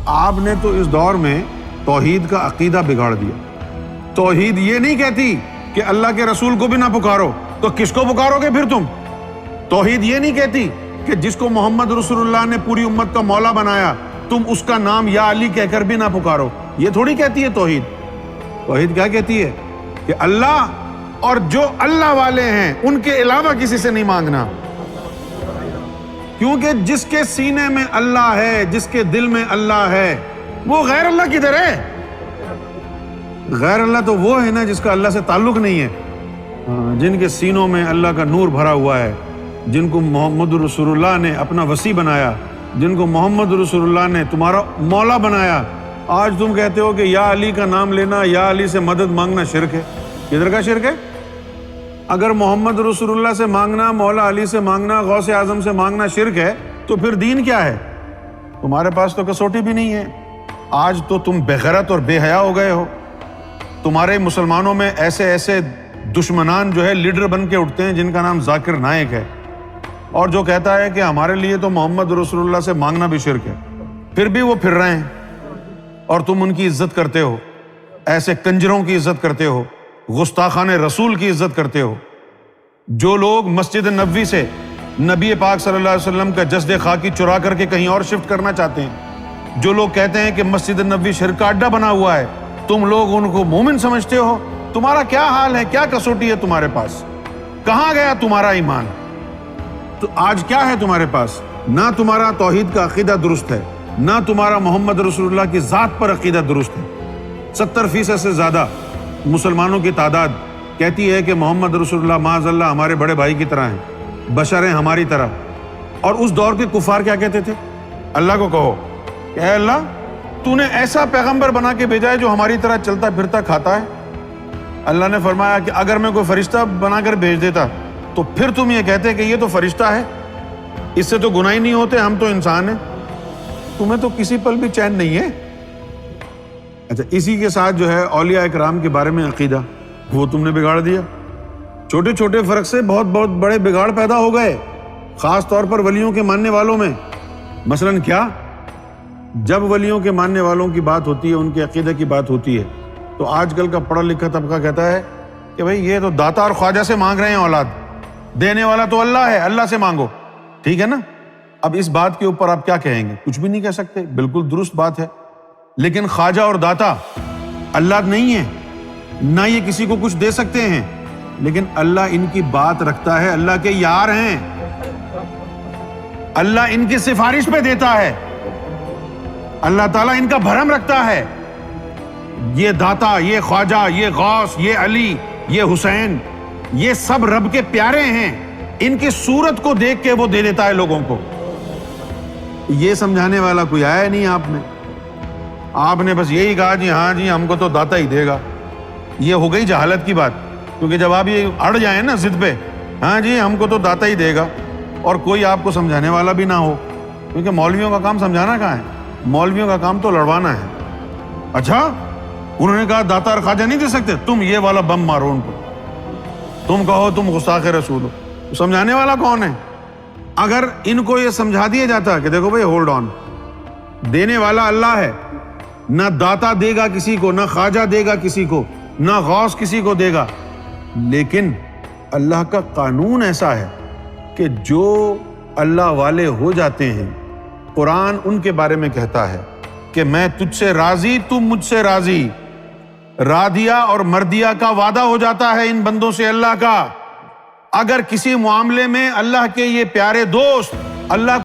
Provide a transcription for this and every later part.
آپ نے تو اس دور میں توحید کا عقیدہ بگاڑ دیا۔ توحید یہ نہیں کہتی کہ اللہ کے رسول کو بھی نہ پکارو، تو کس کو پکارو گے پھر تم؟ توحید یہ نہیں کہتی کہ جس کو محمد رسول اللہ نے پوری امت کا مولا بنایا تم اس کا نام یا علی کہہ کر بھی نہ پکارو۔ یہ تھوڑی کہتی ہے توحید۔ توحید کیا کہتی ہے؟ کہ اللہ اور جو اللہ والے ہیں ان کے علاوہ کسی سے نہیں مانگنا، کیونکہ جس کے سینے میں اللہ ہے، جس کے دل میں اللہ ہے، وہ غیر اللہ کدھر ہے؟ غیر اللہ تو وہ ہے نا جس کا اللہ سے تعلق نہیں ہے، جن کے سینوں میں اللہ کا نور بھرا ہوا ہے، جن کو محمد رسول اللہ نے اپنا وصی بنایا، جن کو محمد رسول اللہ نے تمہارا مولا بنایا۔ آج تم کہتے ہو کہ یا علی کا نام لینا، یا علی سے مدد مانگنا شرک ہے۔ کدھر کا شرک ہے؟ اگر محمد رسول اللہ سے مانگنا، مولا علی سے مانگنا، غوث اعظم سے مانگنا شرک ہے تو پھر دین کیا ہے؟ تمہارے پاس تو کسوٹی بھی نہیں ہے۔ آج تو تم بے غیرت اور بے حیا ہو گئے ہو۔ تمہارے مسلمانوں میں ایسے ایسے دشمنان جو ہے لیڈر بن کے اٹھتے ہیں جن کا نام ذاکر نائک ہے، اور جو کہتا ہے کہ ہمارے لیے تو محمد رسول اللہ سے مانگنا بھی شرک ہے، پھر بھی وہ پھر رہے ہیں اور تم ان کی عزت کرتے ہو، ایسے کنجروں کی عزت کرتے ہو، گستاخان رسول کی عزت کرتے ہو۔ جو لوگ مسجد نبوی سے نبی پاک صلی اللہ علیہ وسلم کا جسد خاکی چرا کر کے کہیں اور شفٹ کرنا چاہتے ہیں، جو لوگ کہتے ہیں کہ مسجد نبوی شرک کا اڈا بنا ہوا ہے، تم لوگ ان کو مومن سمجھتے ہو۔ تمہارا کیا حال ہے؟ کیا کسوٹی ہے تمہارے پاس؟ کہاں گیا تمہارا ایمان؟ تو آج کیا ہے تمہارے پاس؟ نہ تمہارا توحید کا عقیدہ درست ہے، نہ تمہارا محمد رسول اللہ کی ذات پر عقیدہ درست ہے۔ 70% سے زیادہ مسلمانوں کی تعداد کہتی ہے کہ محمد رسول اللہ معاذ اللہ ہمارے بڑے بھائی کی طرح ہیں، بشر ہیں ہماری طرح۔ اور اس دور کے کفار کیا کہتے تھے؟ اللہ کو کہو کہ اے اللہ تو نے ایسا پیغمبر بنا کے بھیجا ہے جو ہماری طرح چلتا پھرتا کھاتا ہے۔ اللہ نے فرمایا کہ اگر میں کوئی فرشتہ بنا کر بھیج دیتا تو پھر تم یہ کہتے کہ یہ تو فرشتہ ہے، اس سے تو گناہ ہی نہیں ہوتے، ہم تو انسان ہیں۔ تمہیں تو کسی پل بھی چین نہیں ہے۔ اچھا، اسی کے ساتھ جو ہے اولیاء اکرام کے بارے میں عقیدہ وہ تم نے بگاڑ دیا۔ چھوٹے چھوٹے فرق سے بہت بہت بڑے بگاڑ پیدا ہو گئے، خاص طور پر ولیوں کے ماننے والوں میں۔ مثلاً کیا؟ جب ولیوں کے ماننے والوں کی بات ہوتی ہے، ان کے عقیدہ کی بات ہوتی ہے، تو آج کل کا پڑھا لکھا طبقہ کہتا ہے کہ بھئی یہ تو داتا اور خواجہ سے مانگ رہے ہیں اولاد، دینے والا تو اللہ ہے، اللہ سے مانگو۔ ٹھیک ہے نا؟ اب اس بات کے اوپر آپ کیا کہیں گے؟ کچھ بھی نہیں کہہ سکتے، بالکل درست بات ہے۔ لیکن خواجہ اور داتا اللہ نہیں ہے، نہ یہ کسی کو کچھ دے سکتے ہیں، لیکن اللہ ان کی بات رکھتا ہے، اللہ کے یار ہیں، اللہ ان کی سفارش پہ دیتا ہے، اللہ تعالیٰ ان کا بھرم رکھتا ہے۔ یہ داتا، یہ خواجہ، یہ غوث، یہ علی، یہ حسین، یہ سب رب کے پیارے ہیں، ان کی صورت کو دیکھ کے وہ دے دیتا ہے لوگوں کو۔ یہ سمجھانے والا کوئی آیا نہیں آپ نے بس یہی کہا جی ہاں جی ہم کو تو داتا ہی دے گا۔ یہ ہو گئی جہالت کی بات، کیونکہ جب آپ یہ اڑ جائیں نا ضد پہ، ہاں جی ہم کو تو داتا ہی دے گا، اور کوئی آپ کو سمجھانے والا بھی نہ ہو، کیونکہ مولویوں کا کام سمجھانا کہاں ہے، مولویوں کا کام تو لڑوانا ہے۔ اچھا، انہوں نے کہا داتا اور خواجہ نہیں دے سکتے، تم یہ والا بم مارو ان کو، تم کہو تم گستاخ رسول ہو۔ سمجھانے والا کون ہے؟ اگر ان کو یہ سمجھا دیا جاتا کہ دیکھو بھئی ہولڈ آن، دینے والا اللہ ہے، نہ داتا دے گا کسی کو، نہ خواجہ دے گا کسی کو، نہ غوث کسی کو دے گا، لیکن اللہ کا قانون ایسا ہے کہ جو اللہ والے ہو جاتے ہیں، قرآن ان کے بارے میں کہتا ہے کہ میں تجھ سے راضی، تم مجھ سے راضی۔ رادیا اور مردیا کا وعدہ ہو جاتا ہے ان بندوں سے اللہ کا۔ اگر کسی معاملے میں اللہ کے یہ پیارے دوست اللہ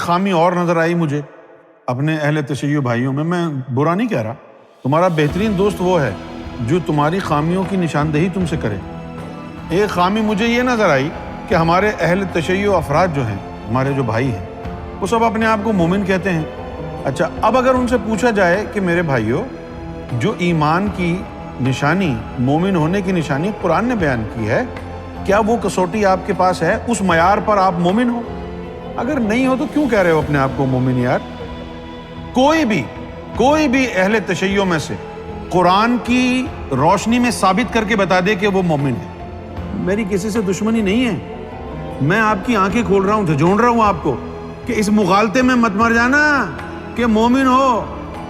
خامی اور نظر آئی مجھے اپنے اہل تشیع بھائیوں میں برا نہیں کہہ رہا، تمہارا بہترین دوست وہ ہے جو تمہاری خامیوں کی نشاندہی تم سے کرے۔ ایک خامی مجھے یہ نظر آئی کہ ہمارے اہل تشیع افراد جو ہیں، ہمارے جو بھائی ہیں، وہ سب اپنے آپ کو مومن کہتے ہیں۔ اچھا، اب اگر ان سے پوچھا جائے کہ میرے بھائیوں، جو ایمان کی نشانی، مومن ہونے کی نشانی قرآن نے بیان کی ہے، کیا وہ کسوٹی آپ کے پاس ہے؟ اس معیار پر آپ مومن ہو؟ اگر نہیں ہو تو کیوں کہہ رہے ہو اپنے آپ کو مومن یار؟ کوئی بھی اہل تشیع میں سے قرآن کی روشنی میں ثابت کر کے بتا دے کہ وہ مومن ہے۔ میری کسی سے دشمنی نہیں ہے، میں آپ کی آنکھیں کھول رہا ہوں، جھنجھوڑ رہا ہوں آپ کو کہ اس مغالطے میں مت مر جانا کہ مومن ہو